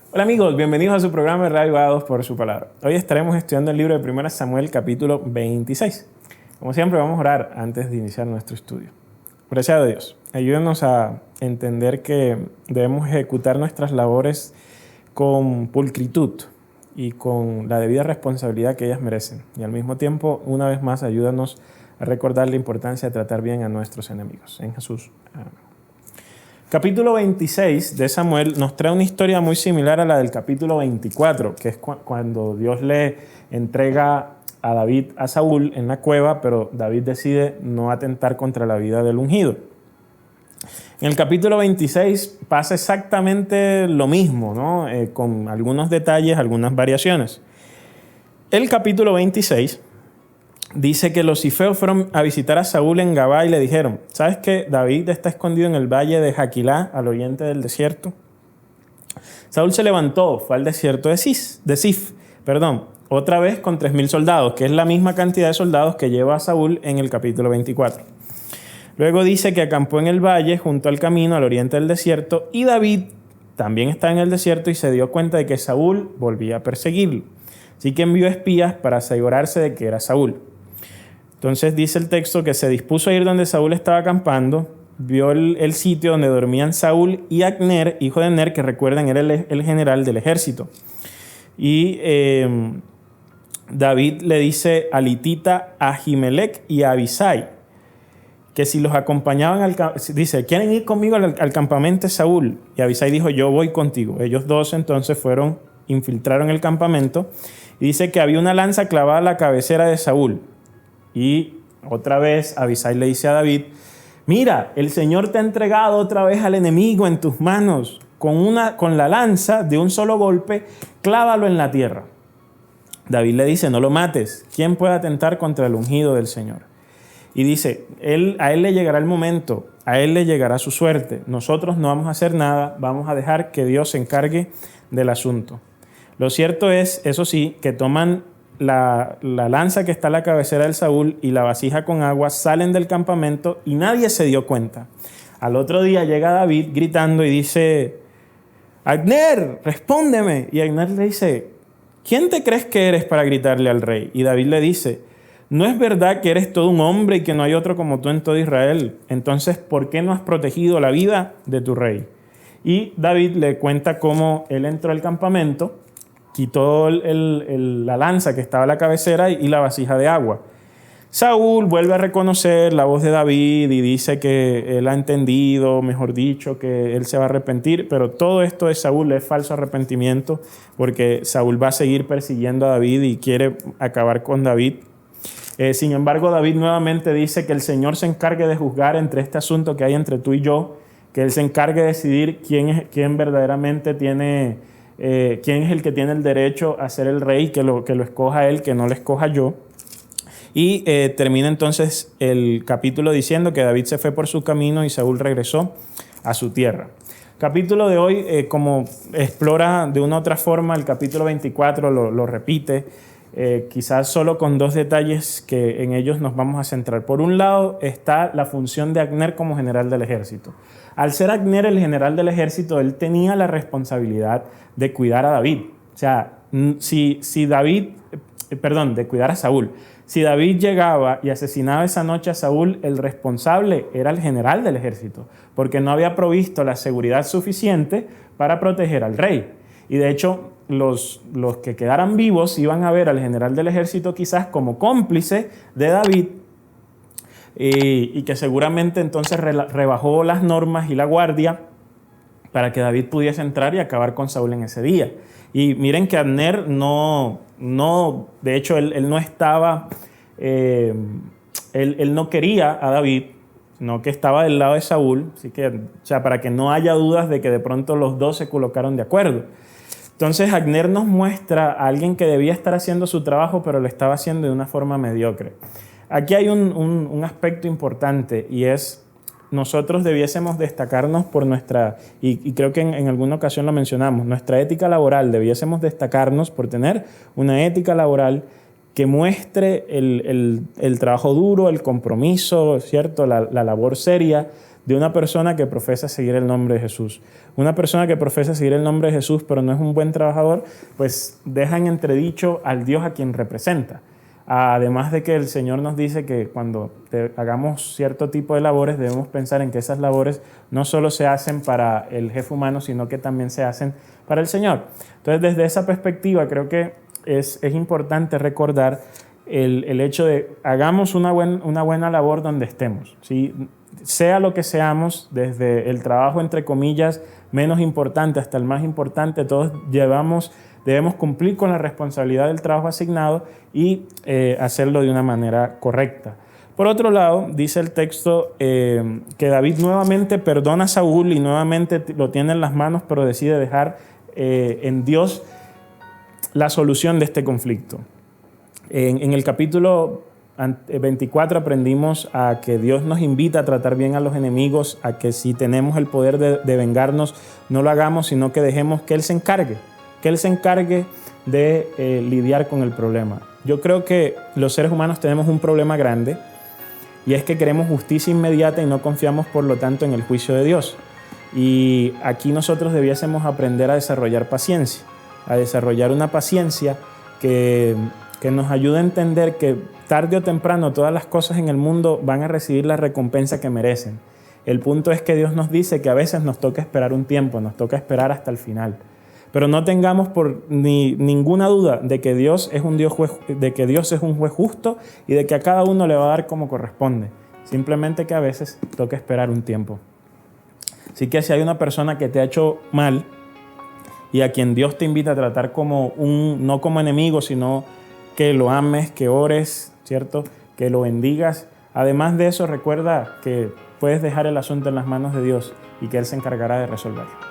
Hola amigos, bienvenidos a su programa Reavivados por su Palabra. Hoy estaremos estudiando el libro de 1 Samuel capítulo 26. Como siempre vamos a orar antes de iniciar nuestro estudio. Gracias a Dios, ayúdenos a entender que debemos ejecutar nuestras labores con pulcritud y con la debida responsabilidad que ellas merecen. Y al mismo tiempo, una vez más, ayúdanos a recordar la importancia de tratar bien a nuestros enemigos. En Jesús. Amén. Capítulo 26 de Samuel nos trae una historia muy similar a la del capítulo 24, que es cuando Dios le entrega a David a Saúl en la cueva, pero David decide no atentar contra la vida del ungido. En el capítulo 26 pasa exactamente lo mismo, ¿no? Con algunos detalles, algunas variaciones. El capítulo 26 dice que los zifeos fueron a visitar a Saúl en Gabá y le dijeron: ¿sabes que David está escondido en el valle de Jaquilá, al oriente del desierto? Saúl se levantó, fue al desierto de Zif, otra vez con 3,000 soldados, que es la misma cantidad de soldados que lleva a Saúl en el capítulo 24. Luego dice que acampó en el valle junto al camino al oriente del desierto, y David también está en el desierto y se dio cuenta de que Saúl volvía a perseguirlo. Así que envió espías para asegurarse de que era Saúl. Entonces dice el texto que se dispuso a ir donde Saúl estaba acampando, vio el sitio donde dormían Saúl y Abner, hijo de Ner, que recuerden era el general del ejército. Y David le dice a Litita, a Ahimelech y a Abisai que si los acompañaban, dice: ¿quieren ir conmigo al campamento de Saúl? Y Abisai dijo: yo voy contigo. Ellos dos entonces infiltraron el campamento, y dice que había una lanza clavada a la cabecera de Saúl. Y otra vez Abisai le dice a David: mira, el Señor te ha entregado otra vez al enemigo en tus manos. Con la lanza, de un solo golpe, clávalo en la tierra. David le dice: no lo mates. ¿Quién puede atentar contra el ungido del Señor? Y dice: a él le llegará el momento, a él le llegará su suerte. Nosotros no vamos a hacer nada, vamos a dejar que Dios se encargue del asunto. Lo cierto es, eso sí, que toman la lanza que está a la cabecera del Saúl y la vasija con agua, salen del campamento y nadie se dio cuenta. Al otro día llega David gritando y dice: Abner, respóndeme. Y Abner le dice: ¿quién te crees que eres para gritarle al rey? Y David le dice: ¿no es verdad que eres todo un hombre y que no hay otro como tú en todo Israel? Entonces, ¿por qué no has protegido la vida de tu rey? Y David le cuenta cómo él entró al campamento, quitó la lanza que estaba a la cabecera y la vasija de agua. Saúl vuelve a reconocer la voz de David y dice que él ha entendido, mejor dicho, que él se va a arrepentir, pero todo esto de Saúl es falso arrepentimiento, porque Saúl va a seguir persiguiendo a David y quiere acabar con David. Sin embargo, David nuevamente dice que el Señor se encargue de juzgar entre este asunto que hay entre tú y yo, que Él se encargue de decidir quién verdaderamente tiene, quién es el que tiene el derecho a ser el rey, que lo escoja Él, que no lo escoja yo. Y termina entonces el capítulo diciendo que David se fue por su camino y Saúl regresó a su tierra. El capítulo de hoy, como explora de una u otra forma, el capítulo 24 lo repite, quizás solo con dos detalles que en ellos nos vamos a centrar. Por un lado está la función de Abner como general del ejército. Al ser Abner el general del ejército, él tenía la responsabilidad de cuidar a David. O sea, de cuidar a Saúl. Si David llegaba y asesinaba esa noche a Saúl, el responsable era el general del ejército, porque no había provisto la seguridad suficiente para proteger al rey. Y de hecho, los que quedaran vivos iban a ver al general del ejército quizás como cómplice de David, y que seguramente entonces rebajó las normas y la guardia para que David pudiese entrar y acabar con Saúl en ese día. Y miren que Abner de hecho él no estaba, él no quería a David, sino que estaba del lado de Saúl, así que, para que no haya dudas de que de pronto los dos se colocaron de acuerdo. Entonces Abner nos muestra a alguien que debía estar haciendo su trabajo, pero lo estaba haciendo de una forma mediocre. Aquí hay un aspecto importante, y es: nosotros debiésemos destacarnos por nuestra, y creo que en alguna ocasión lo mencionamos, nuestra ética laboral. Debiésemos destacarnos por tener una ética laboral que muestre el trabajo duro, el compromiso, ¿cierto? La labor seria de una persona que profesa seguir el nombre de Jesús. Una persona que profesa seguir el nombre de Jesús, pero no es un buen trabajador, pues deja en entredicho al Dios a quien representa. Además de que el Señor nos dice que cuando hagamos cierto tipo de labores debemos pensar en que esas labores no solo se hacen para el jefe humano, sino que también se hacen para el Señor. Entonces, desde esa perspectiva, creo que es importante recordar el hecho de hagamos una buena labor donde estemos, ¿sí? Sea lo que seamos, desde el trabajo, entre comillas, menos importante hasta el más importante, todos debemos cumplir con la responsabilidad del trabajo asignado y hacerlo de una manera correcta. Por otro lado, dice el texto que David nuevamente perdona a Saúl y nuevamente lo tiene en las manos, pero decide dejar en Dios la solución de este conflicto. En el capítulo 24 aprendimos a que Dios nos invita a tratar bien a los enemigos, a que si tenemos el poder de vengarnos, no lo hagamos, sino que dejemos que Él se encargue de lidiar con el problema. Yo creo que los seres humanos tenemos un problema grande, y es que queremos justicia inmediata y no confiamos, por lo tanto, en el juicio de Dios. Y aquí nosotros debiésemos aprender a desarrollar paciencia, a desarrollar una paciencia que nos ayude a entender que tarde o temprano todas las cosas en el mundo van a recibir la recompensa que merecen. El punto es que Dios nos dice que a veces nos toca esperar un tiempo, nos toca esperar hasta el final. Pero no tengamos ninguna duda de que Dios es un juez justo y de que a cada uno le va a dar como corresponde. Simplemente que a veces toca esperar un tiempo. Así que si hay una persona que te ha hecho mal y a quien Dios te invita a tratar no como enemigo, sino que lo ames, que ores, ¿cierto? Que lo bendigas. Además de eso, recuerda que puedes dejar el asunto en las manos de Dios y que Él se encargará de resolverlo.